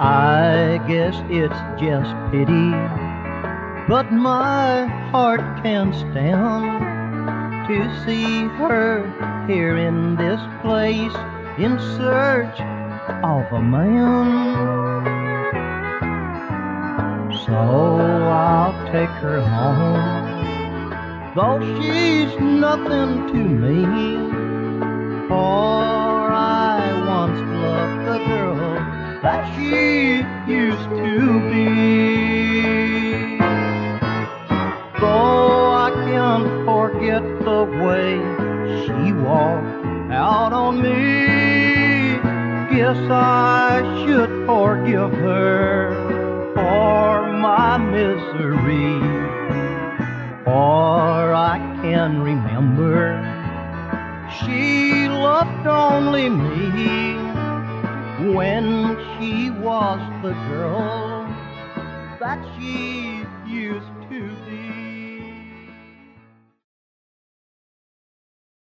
I guess it's just pity, but my heart can't stand to see her here in this place in search of a man. So I'll take her home, though she's nothing to me, for I once loved the girl that she used to be. Though I can't forget the way she walked out on me, guess I should forgive her for my misery. For I can remember she loved only me when she was the girl that she